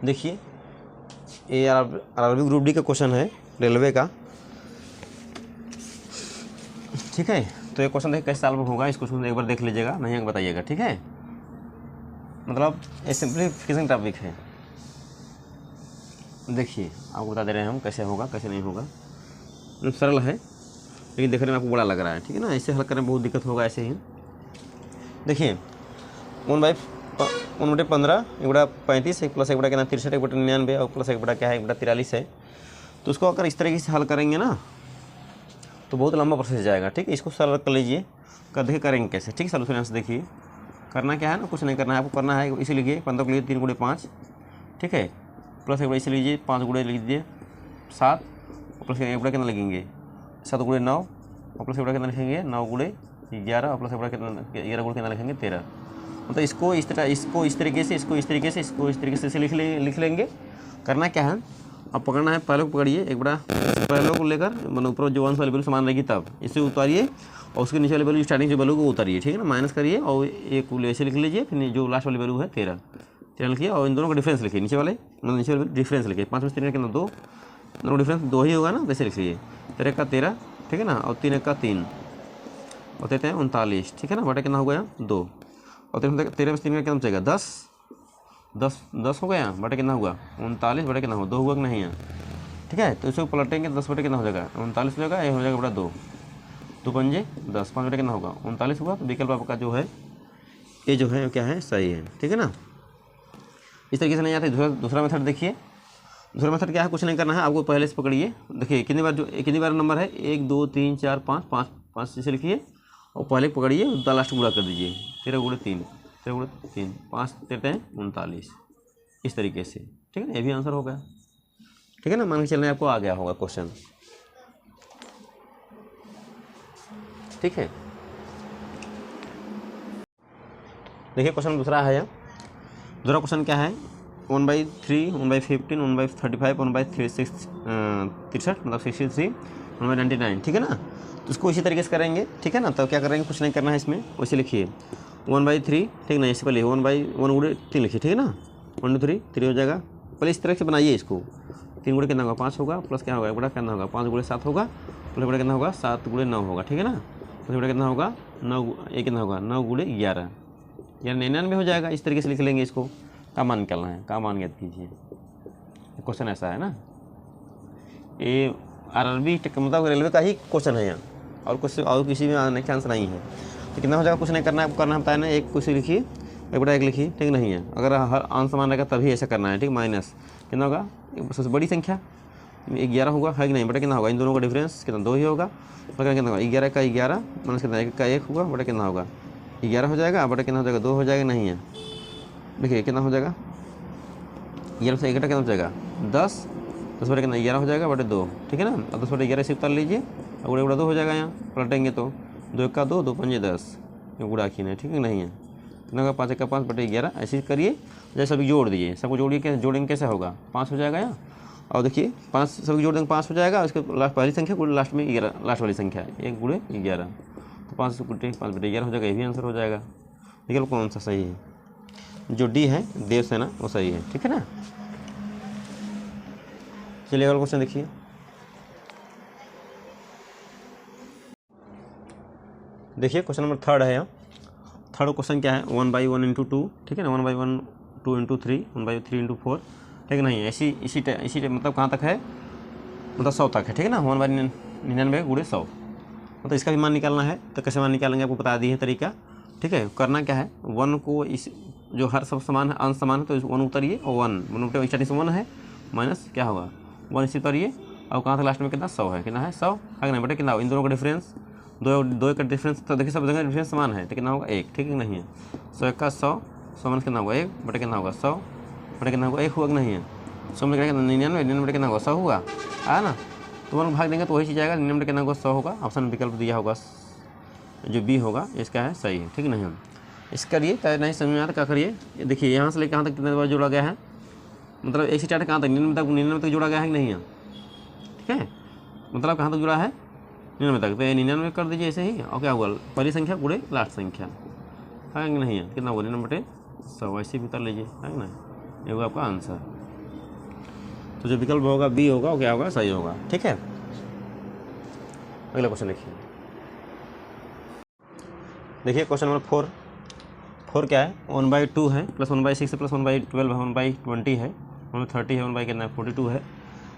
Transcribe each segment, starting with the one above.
देखिए ये RRB group D का क्वेश्चन है रेलवे का, ठीक है। तो ये क्वेश्चन देखिए कैसे सॉल्व होगा, इस क्वेश्चन एक बार देख लीजिएगा, नहीं बताइएगा, ठीक है। मतलब ये सिंप्लीफिकेशन टॉपिक है। देखिए आपको बता दे रहे हैं हम कैसे होगा कैसे नहीं होगा। सरल है लेकिन देखने में आपको बड़ा लग रहा है, ठीक है ना। ऐसे हल करने में बहुत दिक्कत होगा ऐसे ही। देखिए 1/15 एक बड़ा 35 एक प्लस एक बड़ा क्या 63 एक बटा 99 और प्लस एक बड़ा क्या है 1/43 है। तो उसको अगर इस तरीके से हल करेंगे ना तो बहुत लंबा प्रोसेस जाएगा, ठीक है। इसको सरल कर लीजिए, कर देखिए करेंगे कैसे, ठीक है। सॉल्यूशन यहाँ से देखिए, करना क्या है ना, कुछ नहीं करना है आपको, करना है इसे लिखिए 15 को लीजिए 3 × 5, ठीक है। प्लस एक बड़ा इसे लीजिए 5 × लीजिए 7 प्लस एक बड़ा कितना लिखेंगे 7 × 9 और प्लस एक बड़ा कितना लिखेंगे 9 × 11 और प्लस एक बड़ा कितना 11 × कितना लिखेंगे 13। मतलब इसको इस तरीके से इसको इस तरीके से लिख लेंगे। करना क्या है, अब पकड़ना है, पहले को पकड़िए एक बड़ा, पहले को लेकर मतलब ऊपर जो 1 वाली वैल्यू समान रहेगी तब इसे उतारिए और उसके नीचे वाली वैल्यू स्टार्टिंग जो वैल्यू को उतारिए, ठीक है ना, माइनस करिए और एक ऐसे लिख लीजिए। फिर जो लास्ट वाली वैल्यू है 13 लिखिए और इन दोनों का डिफरेंस लिखिए, नीचे वाले डिफरेंस लिखिए। 5 में 3 कितना 2, दोनों डिफरेंस 2 ही होगा ना, वैसे लिखिए 13 का 13, ठीक है ना, और 3 का 3 और 13 39, ठीक है ना, बटा कितना हो गया 2 और 13 में 3 का कितना बचेगा 10 हो गया, बटा कितना होगा 39 बटा कितना होगा 2 हुआ कि नहीं है, ठीक है। तो इसको पलटेंगे 10 बटे कितना हो जाएगा 39 हो जाएगा, ये हो जाएगा बटा 2 पंजे 10 5 बटे कितना होगा 39 होगा। तो विकल्प आपका जो है ये जो है क्या है सही है, ठीक है ना। इस तरीके से नहीं आता है। दूसरा मेथड देखिए, दूसरा मेथड क्या है, कुछ नहीं करना है आपको, पहले से पकड़िए। देखिए कितनी बार नंबर है 1 2 3 4 5 से लिखिए और पहले पकड़िए उसका लास्ट गुणा कर दीजिए 13 × 3 5 13 39 इस तरीके से, ठीक है ना। ये भी आंसर हो गया, ठीक है ना। मान के चलने आपको आ गया होगा क्वेश्चन, ठीक है। देखिए क्वेश्चन दूसरा है, दूसरा क्वेश्चन क्या है 1/3 1/15 1/35 1/63 मतलब 63 1/99, ठीक है ना। तो इसको इसी तरीके से करेंगे, ठीक है ना। तो क्या करेंगे, कुछ नहीं करना है इसमें, वैसे लिखिए 1/3, ठीक ना, इससे पहले 1/1 × 3 लिखिए, ठीक है ना। 1 2 3 हो जाएगा। पहले इस तरह से बनाइए इसको, 3 × कितना होगा 5 होगा, प्लस क्या होगा बड़ा कितना होगा 5 × 7 होगा, प्लस बड़ा कितना होगा 7 × 9 होगा, ठीक है ना। प्लस बड़ा कितना होगा 9 ये कितना होगा 9 × 11 यानी 99 हो जाएगा। इस तरीके से लिख लेंगे इसको, का मान निकालना है, का मान ज्ञात कीजिए। क्वेश्चन ऐसा है ना, ये आरआरबी मतलब रेलवे का ही क्वेश्चन है यहाँ, और कुछ और किसी में आने का आंसर नहीं है। तो कितना हो जाएगा, कुछ नहीं करना है, करना होता है ना, एक कुछ लिखिए एक बड़ा एक लिखिए, ठीक नहीं है। अगर हर आंसर समान रहेगा तभी ऐसा करना है, ठीक। माइनस कितना होगा सबसे बड़ी संख्या 11 होगा, है कि नहीं, बटा कितना होगा इन दोनों का डिफरेंस कितना 2 ही होगा, बटा कितना होगा 11 का 11 माइनस कितना 1 का 1 होगा, बटा कितना होगा 11 हो जाएगा, बटा कितना हो जाएगा 2 हो जाएगा, नहीं है। देखिए कितना हो जाएगा 11 से 1 कितना हो जाएगा 10 बटे कितना 11 हो जाएगा बटे 2, ठीक है ना। अब 10 बटे 11 से उतार लीजिए और गुड़ा 2 हो जाएगा, यहाँ पलटेंगे तो 2 1 का 2 2 5 10 ये गुड़ा खीन है, ठीक है नहीं है। कितना होगा 5 1 का 5 बटे 11 ऐसे करिए, जैसे सभी जोड़ दीजिए, सबको जोड़िए, कैसे जोड़ेंगे कैसे होगा 5 हो जाएगा यहाँ। और देखिए 5 सभी जोड़ देंगे 5 हो जाएगा, उसके लास्ट पहली संख्या गुड़े लास्ट में 11 लास्ट वाली संख्या 1 × 11 तो 5 बटे 11 हो जाएगा, ये भी आंसर हो जाएगा। देखिए कौन सा सही है, जो डी है देवसेना वो सही है, ठीक है ना। चलिए अगला क्वेश्चन देखिए, देखिए क्वेश्चन नंबर 3 है यहाँ। थर्ड क्वेश्चन क्या है 1/1 × 2, ठीक है ना, 1/1 2 × 3 1/3 × 4, ठीक है नहीं। इसी मतलब कहाँ तक है, मतलब 100 तक है, ठीक है ना। 1/99 × 100 मतलब इसका भी मान निकालना है। तो कैसे मान निकालेंगे आपको बता दिए तरीका, ठीक है। करना क्या है 1 को इस जो हर सब समान है अंश समान है तो 1 उतारिए और 1 स्टार्टिंग से 1 है माइनस क्या होगा 1 इसी उतारिए और कहाँ से लास्ट में कितना 100 है, कितना है 100 है नहीं, बटे कितना इन दोनों का डिफरेंस 2 का डिफरेंस, तो देखिए सब जगह डिफरेंस समान है, तो कितना होगा 1, ठीक है नहीं है। 100 1 का 100 माइनस कितना होगा 1 बटे कितना होगा 100 बटे कितना होगा 1 हुआ कि नहीं है। 100 में कितना 99 बटे कितना होगा 100 हुआ है ना। तो 1 भाग देंगे तो वही चीज़ आएगा, 99 बटे कितना होगा 100 होगा। ऑप्शन विकल्प दिया होगा जो बी होगा इसका है सही है, ठीक नहीं है। इस करिए चाहे नहीं समझ में आता क्या करिए, देखिए यहाँ से लेकर कहाँ तक कितने बार जोड़ा गया है, मतलब एक से स्टार्ट कहाँ तक 99 तक जोड़ा गया है कि नहीं है, ठीक है। मतलब कहाँ तक जुड़ा है 99 तक, तो 99 कर दीजिए ऐसे ही। और क्या हुआ पहली संख्या गुणे लास्ट संख्या है कि नहीं है, कितना हुआ 99 बटे 100 ऐसे भी कर लीजिए, है ना। ये हुआ आपका आंसर। तो जो विकल्प होगा बी होगा वो क्या होगा, सही होगा। ठीक है, अगला क्वेश्चन देखिए। देखिए क्वेश्चन नंबर 4 क्या है, 1/2 है प्लस 1/6 है प्लस 1/12 है 1/20 है 1/30 है 1 कितना है 42 है,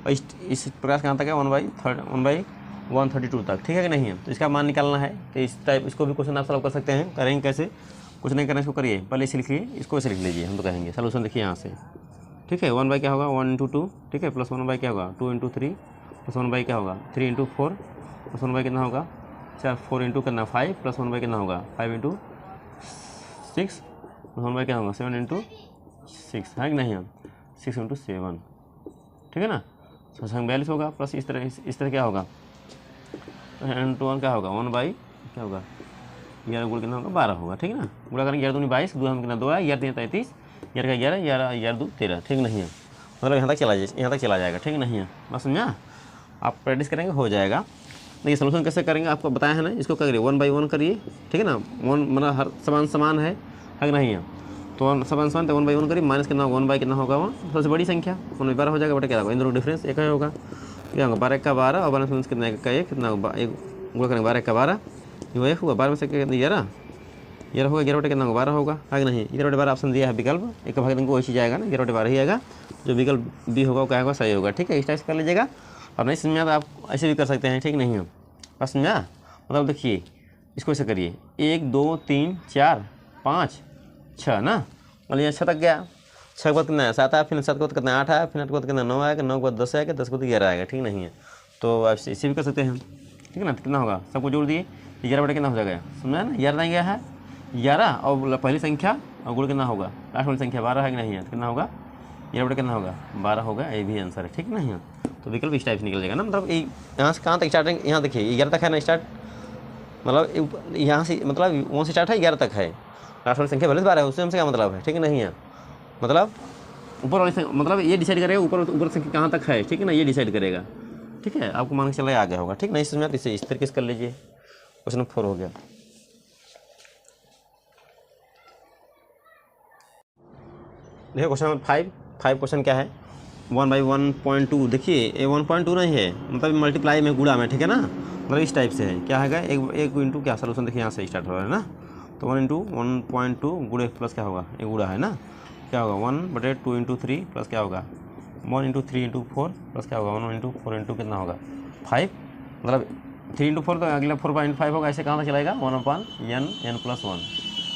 और इस प्रकार कहाँ तक है 1/132 तक। ठीक है कि नहीं है। तो इसका मान निकालना है। तो इस टाइप इसको भी क्वेश्चन आप सॉल्व कर सकते हैं। करेंगे कैसे, कुछ नहीं करना, इसको करिए, पहले इसे लिखिए, इसको ऐसे लिख लीजिए। हम तो कहेंगे सोल्यूशन देखिए यहाँ से। ठीक है, 1 क्या होगा 1 × 2, ठीक है, प्लस 1 क्या होगा 2 × 3 प्लस 1 क्या होगा 3 × 4 प्लस 1 कितना होगा 4 4 × कितना 5 प्लस 1 कितना होगा 5 × 6 प्लस 1 क्या होगा 7 × 6 है कि नहीं है 6 × 7। ठीक है ना, 42 होगा प्लस इस तरह क्या होगा एंड टू 1 क्या होगा 1 क्या होगा 11 गुण कितना होगा 12 होगा। ठीक है ना, गुणा करेंगे 11 दूनी 22 2 हम कितना 2 है 11 33 11 का 11 11 2 13। ठीक नहीं है, मतलब यहाँ तक चला जाएगा। ठीक नहीं है, बस समझा, आप प्रैक्टिस करेंगे हो जाएगा। देखिए सोल्यूशन कैसे करेंगे आपको बताया है ना, इसको करिए 1/1 करिए। ठीक है ना, 1 मतलब हर समान है कि नहीं है, तो समान तो 1/1 करिए, माइनस कितना होगा 1 कितना होगा 1 सबसे बड़ी संख्या 1/12 हो जाएगा। बटे क्या होगा, इन दोनों डिफरेंस एक ही होगा, क्या होगा 12 का 12 और 12 कितना का 1 कितना एक गुणा करेंगे 12 का 12 ये 1 होगा 12 में से कितना 11 होगा 11 बटे कितना 12 होगा है कि नहीं। 11 बटे 12 ऑप्शन दिया है विकल्प, एक भाग देंगे वही चीज़ आएगा ना, 11 बटे 12 ही आएगा। जो विकल्प बी होगा वो क्या होगा, सही होगा। ठीक है, इस टाइप से कर लीजिएगा। और नहीं समझ में आता आप ऐसे भी कर सकते हैं। ठीक नहीं है, बस समझा, मतलब देखिए इसको ऐसे करिए 1 2 3 4 5 6 ना, मतलब ये 6 तक गया, 6 के बाद कितना है 7 आया, फिर 7 के बाद कितना 8 आया, फिर 8 के बाद कितना 9 आएगा, 9 के बाद 10 आएगा, 10 के बाद 11 आएगा। ठीक नहीं है, तो आप इसे भी कर सकते हैं। ठीक है ना, कितना होगा सबको जोड़ दिए 11 बटे कितना हो जाएगा, समझा ना, 11 गया है 11 और पहली संख्या और गुण कितना होगा लास्ट वाली संख्या 12 है कि नहीं है, कितना होगा 11 बटे कितना होगा 12 होगा, ये भी आंसर है। ठीक नहीं है, तो विकल्प इस टाइप से निकल जाएगा ना, मतलब यहाँ से कहाँ तक स्टार्टिंग, यहाँ देखिए 11 तक है ना स्टार्ट, मतलब यहाँ से मतलब वहाँ से स्टार्ट है 11 तक है, लास्ट वाली संख्या भले 12 है, उससे हमसे क्या मतलब है। ठीक नहीं है, मतलब ऊपर वाली मतलब ये डिसाइड करेगा ऊपर संख्या कहाँ तक है। ठीक है ना, ये डिसाइड करेगा। ठीक है, आपको मान के चला आ गया होगा। ठीक नहीं समझा, तो इसे इस तरीके से कर लीजिए। क्वेश्चन नंबर 4 हो गया। देखिए क्वेश्चन नंबर 5 क्वेश्चन क्या है 1/1.2। देखिए ये 1.2 नहीं है, मतलब मल्टीप्लाई में गुणा में। ठीक है ना, मतलब इस टाइप से है, क्या है एक इंटू क्या सोल्यूशन देखिए यहाँ से स्टार्ट हो रहा है ना, तो 1 × 1.2 गुणे प्लस क्या होगा एक गुणा है ना, क्या होगा 1/2 × 3 प्लस क्या होगा 1 × 3 × 4 प्लस क्या होगा 1 × 4 × कितना होगा 5, मतलब 3 × 4 तो अगला 4/5 होगा। ऐसे कहाँ तक चलाएगा 1/n+1।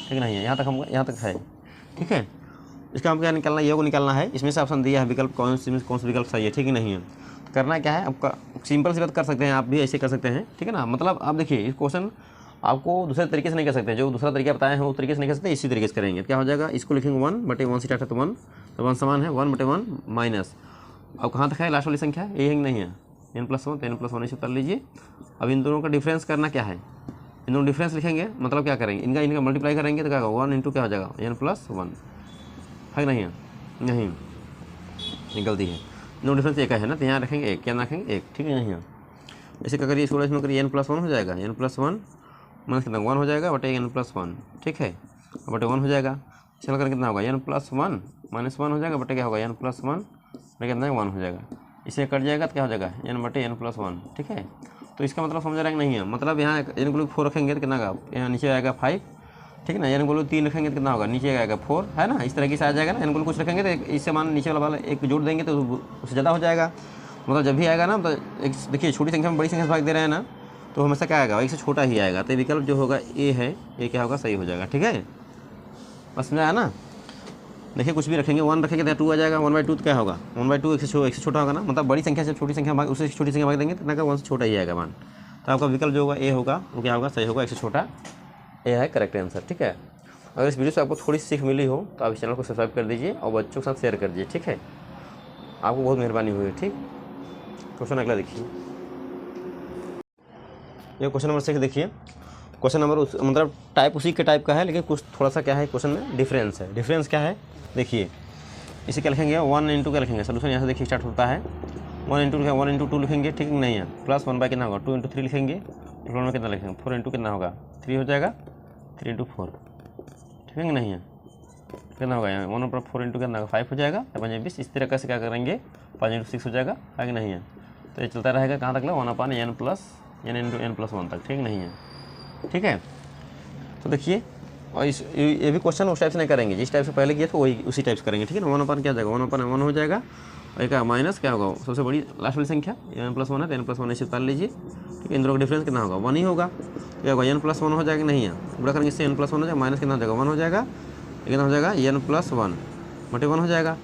ठीक नहीं है, यहाँ तक है। ठीक है, इसका हम क्या निकालना है, ये को निकालना है। इसमें से ऑप्शन दिया है विकल्प कौन सा विकल्प सही है। ठीक ही नहीं है, तो करना क्या है आपका, सिंपल सी बात कर सकते हैं, आप भी ऐसे कर सकते हैं। ठीक है ना, मतलब आप देखिए इस क्वेश्चन आपको दूसरे तरीके से नहीं कर सकते, जो दूसरा तरीका बताए हैं वो तरीके से नहीं कर सकते, इसी तरीके से करेंगे। क्या हो जाएगा, इसको लिखेंगे 1/1 से स्टार्ट है तो 1, तो 1 समान है 1/1 माइनस, अब कहाँ तक है लास्ट वाली संख्या ये नहीं है n+1, तो n+1 इसे कर लीजिए। अब इन दोनों का डिफरेंस करना क्या है, इन दोनों डिफरेंस लिखेंगे, मतलब क्या करेंगे इनका मल्टीप्लाई करेंगे तो क्या होगा 1 × क्या हो जाएगा n+1 है नहीं है, नहीं ये गलती है, नो डिफरेंस एक है ना, तो यहाँ रखेंगे एक, क्या रखेंगे एक। ठीक है नहीं है, ऐसे क्या करिए इसको इसमें करिए n+1 हो जाएगा, n+1 माइनस कितना 1 हो जाएगा बटे n+1। ठीक है, बटे 1 हो जाएगा, चल कर कितना होगा n+1 -1 हो जाएगा बटे क्या होगा n+1 बटे कितना 1 हो जाएगा, इसे कट जाएगा तो क्या हो जाएगा n/n+1। ठीक है, तो इसका मतलब समझ रहा है कि नहीं है, मतलब यहाँ n को 4 रखेंगे तो कितना का यहाँ नीचे आएगा 5। ठीक है ना, n को 3 रखेंगे तो कितना होगा नीचे आएगा 4 है ना, इस तरह से आ जाएगा ना। n को कुछ रखेंगे तो इससे मान नीचे वाला एक जोड़ देंगे तो उससे ज़्यादा हो जाएगा, मतलब जब भी आएगा ना तो एक देखिए छोटी संख्या में बड़ी संख्या से भाग दे रहे हैं ना, तो हमेशा क्या आएगा एक से छोटा ही आएगा, तो विकल्प जो होगा ए है, ये क्या होगा सही हो जाएगा। ठीक है, बस समझ आया ना। देखिए कुछ भी रखेंगे 1 रखेंगे तो 2 आ जाएगा, 1/2 तो क्या होगा 1/2 एक से छोटा होगा ना, मतलब बड़ी संख्या से छोटी संख्या भाग उससे छोटी संख्या भाग देंगे तो 1 से छोटा ही आएगा मान, तो आपका विकल्प जो होगा ए होगा वो क्या होगा सही होगा, एक से छोटा ए है करेक्ट आंसर। ठीक है, अगर इस वीडियो से आपको थोड़ी सीख मिली हो तो आप इस चैनल को सब्सक्राइब कर दीजिए और बच्चों के साथ शेयर कर दीजिए। ठीक है, आपको बहुत मेहरबानी हुई। ठीक, क्वेश्चन अगला देखिए, ये क्वेश्चन नंबर 6 देखिए। क्वेश्चन नंबर मतलब टाइप उसी के टाइप का है, लेकिन कुछ थोड़ा सा क्या है क्वेश्चन में डिफरेंस है। डिफरेंस क्या है देखिए, इसे क्या लिखेंगे 1 × क्या लिखेंगे, सोल्यूशन यहाँ से देखिए स्टार्ट होता है 1 × 2 लिखेंगे। ठीक नहीं है, प्लस 1 कितना होगा 2 × 3 लिखेंगे, टोटल में कितना लिखेंगे 4 × कितना होगा 3 हो जाएगा 3 × 4। ठीक है नहीं है, कितना होगा यहाँ 1/4 इंटू कितना होगा 5 हो जाएगा, 5 इस तरीके से क्या करेंगे 5 इंटू 6 हो जाएगा, है कि नहीं है। तो ये चलता रहेगा कहाँ तक ला 1/n plus n into n plus 1 तक, ठीक नहीं है। ठीक है, तो देखिए और ये भी क्वेश्चन उस टाइप से नहीं करेंगे जिस टाइप से पहले किया था वही उसी टाइप से करेंगे, ठीक है ना। 1/n क्या हो जाएगा 1/n हो जाएगा, और एक माइनस क्या होगा सबसे बड़ी लास्ट वाली संख्या n प्लस 1 है, तो n प्लस 1 इसे उतार लीजिए, ठीक है। इन दोनों का डिफरेंस कितना होगा 1 ही होगा, क्या होगा n प्लस 1 हो जाएगा, नहीं है गुणा करेंगे इससे n प्लस 1 हो जाएगा, माइनस कितना हो जाएगा 1 हो जाएगा, कितना हो जाएगा n प्लस 1 बटे 1 हो जाएगा,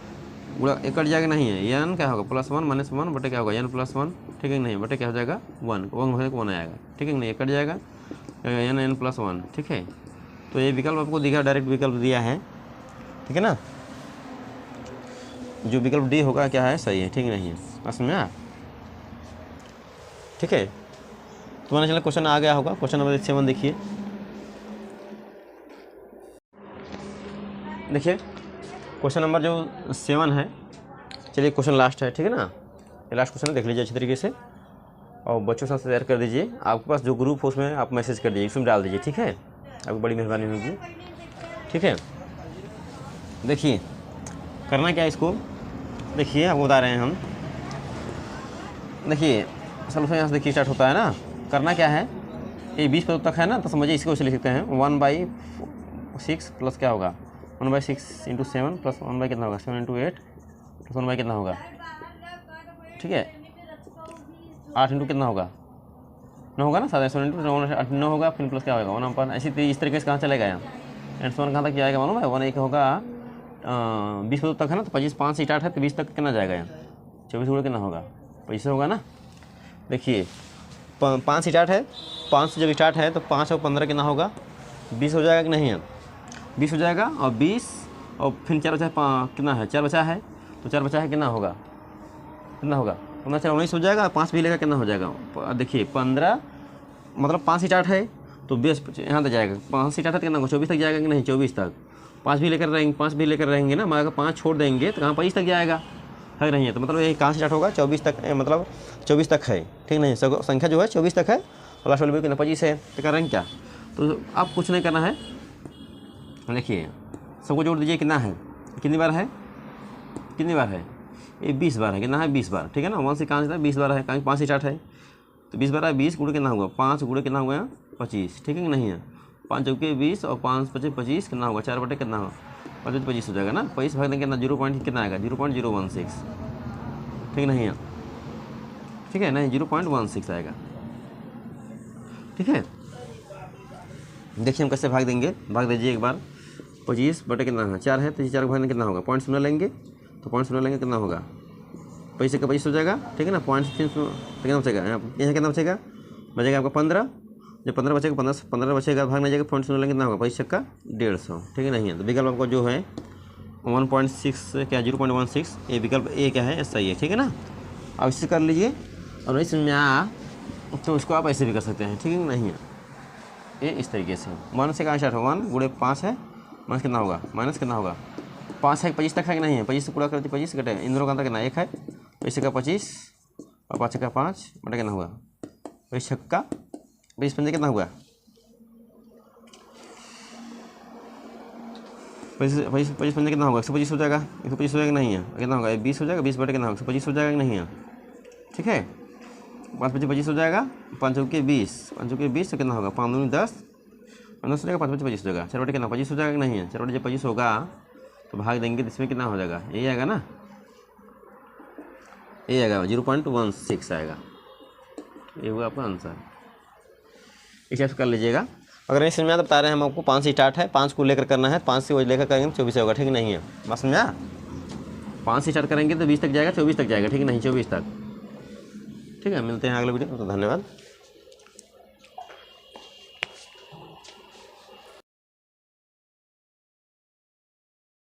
गुणा एक कट जाएगा, नहीं है n क्या होगा प्लस 1 माइनस 1 बटे क्या होगा n प्लस 1, ठीक है नहीं, बटे क्या हो जाएगा 1 1 आएगा, ठीक है नहीं, एक कट जाएगा n प्लस 1, ठीक है। तो ये विकल्प आपको दिखा, डायरेक्ट विकल्प दिया है, ठीक है ना। जो विकल्प डी होगा क्या है सही है, ठीक नहीं है, बस में ठीक है। तुम्हारे चैनल क्वेश्चन आ गया होगा, क्वेश्चन नंबर 7 देखिए। देखिए क्वेश्चन नंबर जो 7 है, चलिए क्वेश्चन लास्ट है, ठीक है ना। ये लास्ट क्वेश्चन देख लीजिए अच्छी तरीके से और बच्चों के साथ शेयर कर दीजिए। आपके पास जो ग्रुप हो उसमें आप मैसेज कर दीजिए, उसमें डाल दीजिए, ठीक है, आपकी बड़ी मेहरबानी होगी, ठीक है। देखिए करना क्या है इसको, देखिए आपको बता रहे हैं हम। देखिए सॉल्यूशन यहाँ से देखिए स्टार्ट होता है ना। करना क्या है, ये 20 पदों तक है ना, तो समझिए इसको इसे लिख सकते हैं 1/6 प्लस क्या होगा 1/6 इंटू 7 प्लस 1 कितना होगा 7 इंटू 8 प्लस 1 कितना होगा, ठीक है 8 इंटू कितना होगा 9 होगा ना, 7 इंटू 9 होगा, फिर प्लस क्या होगा 1/, ऐसी इस तरीके से कहाँ चलेगा यहाँ एंड 1 कहाँ तक जाएगा मालूम है 1 एक होगा 20 पदों तक है ना, तो 25 5 से स्टार्ट है तो 20 तक कितना जाएगा यहाँ 24 गुणा कितना होगा 25 होगा ना। देखिए 5 स्टार्ट है, 5 से जब स्टार्ट है तो 5 और 15 कितना होगा 20 हो जाएगा कि नहीं है, 20 हो जाएगा, और 20 और फिर 4 बचा है, कितना है 4 बचा है, तो 4 बचा है कितना होगा 4 19 हो जाएगा, 5 भी लेगा कितना हो जाएगा। देखिए 15 मतलब 5 स्टार्ट है तो 20 यहाँ तक जाएगा, 5 स्टार्ट है तो कितना होगा 24 तक जाएगा कि नहीं 24 तक, 5 भी लेकर रहेंगे ना, मगर 5 छोड़ देंगे तो कहाँ 25 तक जाएगा, है नहीं है। तो मतलब ये कहाँ से स्टार्ट होगा 24 तक, मतलब 24 तक है, ठीक नहीं, संख्या जो है 24 तक है और लास्ट वाली भी कितना 25 है। तो करेंगे क्या, तो आप कुछ नहीं करना है, देखिए सबको जोड़ दीजिए, कितना है कितनी बार है ये 20 बार है, कितना है 20 बार, ठीक है ना। 1 से कहाँ से 20 बार है, कहाँ 5 स्टार्ट है तो 20 बार है, 20 गुणे कितना होगा 5 गुणे कितना होगा 25, ठीक है कि नहीं है। 5 चौके 20 और 5 5 25 कितना होगा 4 बटे कितना होगा 25 हो जाएगा ना, 25 भाग देंगे कितना 0. कितना आएगा 0.016, ठीक नहीं है, ठीक है नहीं 0.16 आएगा, ठीक है। देखिए हम कैसे भाग देंगे, भाग दीजिए एक बार, 25 बटे कितना है 4 है, तो 4 को भागने कितना होगा 0.0 लेंगे, तो 0.0 लेंगे कितना होगा 25 का 25 हो जाएगा, ठीक है ना। 0.0 कितना बचेगा यहाँ कितना बचेगा आपका 15, जब 15 बचेगा 15 बचेगा, भागने जाएगा 0.0 लेंगे कितना होगा 25 का 150, ठीक है नहीं है। तो विकल्प आपको जो है 1.6 क्या 0.16, ये विकल्प ए क्या है सही है, ठीक है ना। अब इससे कर लीजिए, और नहीं समझ में आया तो उसको आप ऐसे भी कर सकते हैं, ठीक है नहीं है। ये इस तरीके से 1 से कहाँ स्टार्ट होगा 1 गुणे 5 है, माइनस कितना होगा 5 है 25 तक है कि नहीं है, 25 से पूरा करते 25 घटे, इन दोनों का अंतर कितना 1 है, 25 का 25 और 5 का 5 बटे कितना हुआ 25 का 20 पंजे कितना हुआ 25 पंजे कितना होगा 125 हो जाएगा, 125 हो जाएगा नहीं है, कितना होगा 20 हो जाएगा, 20 बटे कितना होगा 125 हो जाएगा कि नहीं है, ठीक है। 5 25 25 हो जाएगा, 5 चौके 20 तो कितना होगा 5 दूनी 10 10 हो जाएगा, 5 25 25 हो जाएगा, 4 बटे कितना 25 हो जाएगा कि नहीं है। 4 बटे जब 25 होगा तो भाग देंगे तो इसमें कितना हो जाएगा, ये आएगा ना, ये आएगा 0.16 आएगा, ये हुआ आपका आंसर। इस टाइप से कर लीजिएगा। अगर नहीं समझ में आता बता रहे हैं हम आपको 5 से स्टार्ट है, 5 को लेकर करना है, 5 से वो लेकर करेंगे 24 होगा, ठीक नहीं है, बस समझा। 5 से स्टार्ट करेंगे तो 20 तक जाएगा, 24 तक जाएगा, ठीक नहीं 24 तक, ठीक है। मिलते हैं अगले वीडियो में, तो धन्यवाद।